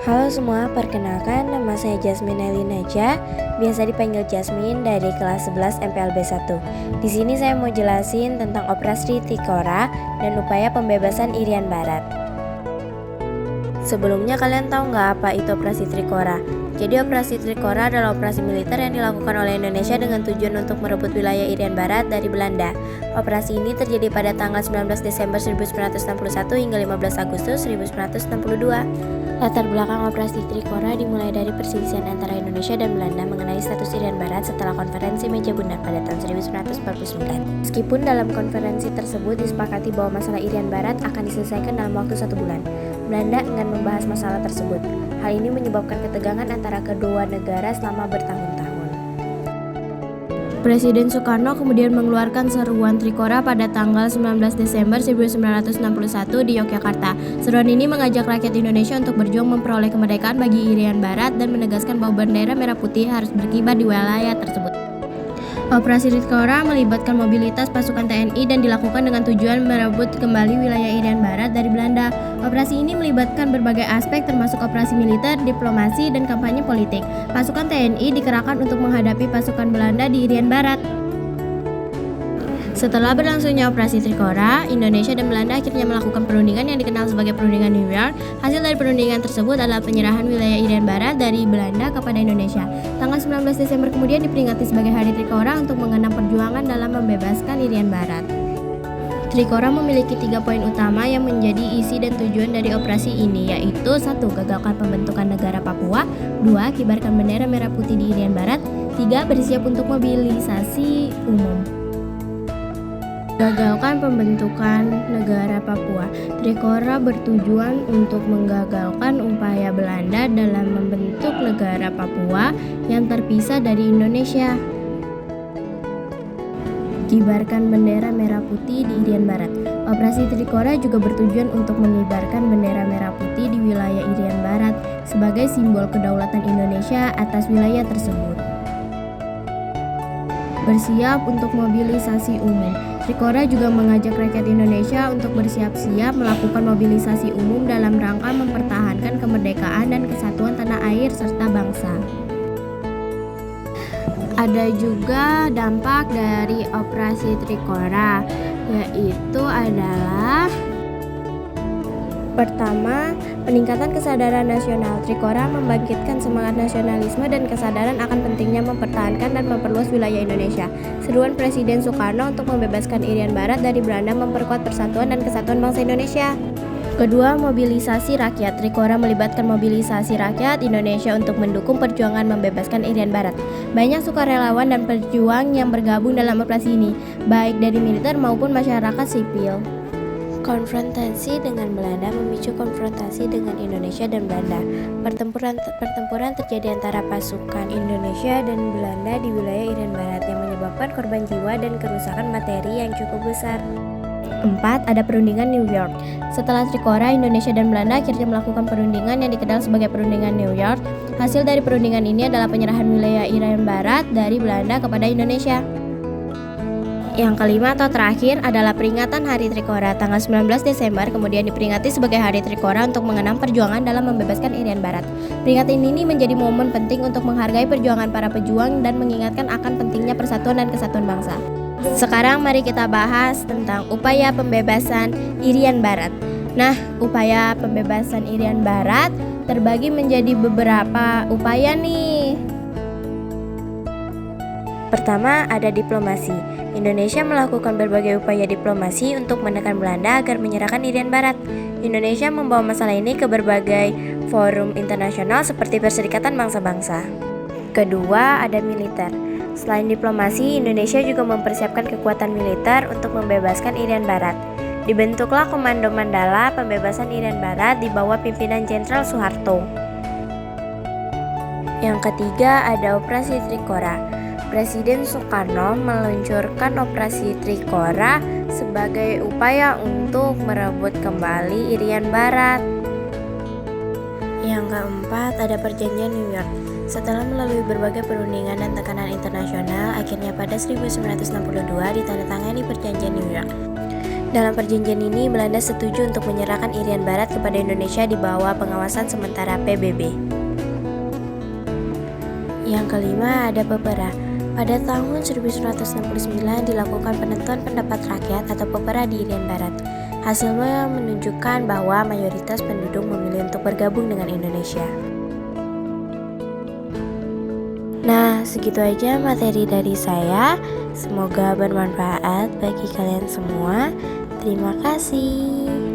Halo semua, perkenalkan nama saya Jasmine Elinaja, biasa dipanggil Jasmine dari kelas 11 MPLB 1. Di sini saya mau jelasin tentang Operasi Trikora dan upaya pembebasan Irian Barat. Sebelumnya kalian tahu nggak apa itu Operasi Trikora? Jadi Operasi Trikora adalah operasi militer yang dilakukan oleh Indonesia dengan tujuan untuk merebut wilayah Irian Barat dari Belanda. Operasi ini terjadi pada tanggal 19 Desember 1961 hingga 15 Agustus 1962. Latar belakang Operasi Trikora dimulai dari perselisihan antara Indonesia dan Belanda mengenai status Irian Barat setelah konferensi Meja Bundar pada tahun 1949. Meskipun dalam konferensi tersebut disepakati bahwa masalah Irian Barat akan diselesaikan dalam waktu 1 bulan, Belanda enggan membahas masalah tersebut. Hal ini menyebabkan ketegangan antara kedua negara selama bertahun-tahun. Presiden Soekarno kemudian mengeluarkan seruan Trikora pada tanggal 19 Desember 1961 di Yogyakarta. Seruan ini mengajak rakyat Indonesia untuk berjuang memperoleh kemerdekaan bagi Irian Barat dan menegaskan bahwa bendera merah putih harus berkibar di wilayah tersebut. Operasi Trikora melibatkan mobilitas pasukan TNI dan dilakukan dengan tujuan merebut kembali wilayah Irian Barat dari Belanda. Operasi ini melibatkan berbagai aspek termasuk operasi militer, diplomasi, dan kampanye politik. Pasukan TNI dikerahkan untuk menghadapi pasukan Belanda di Irian Barat. Setelah berlangsungnya Operasi Trikora, Indonesia dan Belanda akhirnya melakukan perundingan yang dikenal sebagai Perundingan New York. Hasil dari perundingan tersebut adalah penyerahan wilayah Irian Barat dari Belanda kepada Indonesia. Tanggal 19 Desember kemudian diperingati sebagai Hari Trikora untuk mengenang perjuangan dalam membebaskan Irian Barat. Trikora memiliki 3 poin utama yang menjadi isi dan tujuan dari operasi ini, yaitu 1. Gagalkan pembentukan negara Papua, 2. Kibarkan bendera merah putih di Irian Barat, 3. Bersiap untuk mobilisasi umum. Gagalkan pembentukan negara Papua. Trikora bertujuan untuk menggagalkan upaya Belanda dalam membentuk negara Papua yang terpisah dari Indonesia. Kibarkan bendera merah putih di Irian Barat. Operasi Trikora juga bertujuan untuk mengibarkan bendera merah putih di wilayah Irian Barat sebagai simbol kedaulatan Indonesia atas wilayah tersebut. Bersiap untuk mobilisasi umum. Trikora juga mengajak rakyat Indonesia untuk bersiap-siap melakukan mobilisasi umum dalam rangka mempertahankan kemerdekaan dan kesatuan tanah air serta bangsa. Ada juga dampak dari Operasi Trikora, yaitu adalah pertama, peningkatan kesadaran nasional. Trikora membangkitkan semangat nasionalisme dan kesadaran akan pentingnya mempertahankan dan memperluas wilayah Indonesia. Seruan Presiden Soekarno untuk membebaskan Irian Barat dari Belanda memperkuat persatuan dan kesatuan bangsa Indonesia. Kedua, mobilisasi rakyat. Trikora melibatkan mobilisasi rakyat Indonesia untuk mendukung perjuangan membebaskan Irian Barat. Banyak sukarelawan dan pejuang yang bergabung dalam operasi ini, baik dari militer maupun masyarakat sipil. Konfrontasi dengan Belanda memicu konfrontasi dengan Indonesia dan Belanda. Pertempuran terjadi antara pasukan Indonesia dan Belanda di wilayah Irian Barat yang menyebabkan korban jiwa dan kerusakan materi yang cukup besar. 4. Ada Perundingan New York. Setelah Trikora, Indonesia dan Belanda akhirnya melakukan perundingan yang dikenal sebagai Perundingan New York. Hasil dari perundingan ini adalah penyerahan wilayah Irian Barat dari Belanda kepada Indonesia. Yang kelima atau terakhir adalah peringatan Hari Trikora. Tanggal 19 Desember kemudian diperingati sebagai Hari Trikora untuk mengenang perjuangan dalam membebaskan Irian Barat. Peringatan ini menjadi momen penting untuk menghargai perjuangan para pejuang dan mengingatkan akan pentingnya persatuan dan kesatuan bangsa. Sekarang mari kita bahas tentang upaya pembebasan Irian Barat. Nah, upaya pembebasan Irian Barat terbagi menjadi beberapa upaya nih. Pertama, ada diplomasi. Indonesia melakukan berbagai upaya diplomasi untuk menekan Belanda agar menyerahkan Irian Barat. Indonesia membawa masalah ini ke berbagai forum internasional seperti Perserikatan Bangsa-Bangsa. Kedua, ada militer. Selain diplomasi, Indonesia juga mempersiapkan kekuatan militer untuk membebaskan Irian Barat. Dibentuklah Komando Mandala Pembebasan Irian Barat di bawah pimpinan Jenderal Soeharto. Yang ketiga, ada Operasi Trikora. Presiden Soekarno meluncurkan Operasi Trikora sebagai upaya untuk merebut kembali Irian Barat. Yang keempat, ada Perjanjian New York. Setelah melalui berbagai perundingan dan tekanan internasional, akhirnya pada 1962 ditandatangani Perjanjian New York. Dalam perjanjian ini, Belanda setuju untuk menyerahkan Irian Barat kepada Indonesia di bawah pengawasan sementara PBB. Yang kelima ada Pepera. Pada tahun 1969 dilakukan penentuan pendapat rakyat atau Pepera di Irian Barat. Hasilnya menunjukkan bahwa mayoritas penduduk memilih untuk bergabung dengan Indonesia. Nah, segitu aja materi dari saya. Semoga bermanfaat bagi kalian semua. Terima kasih.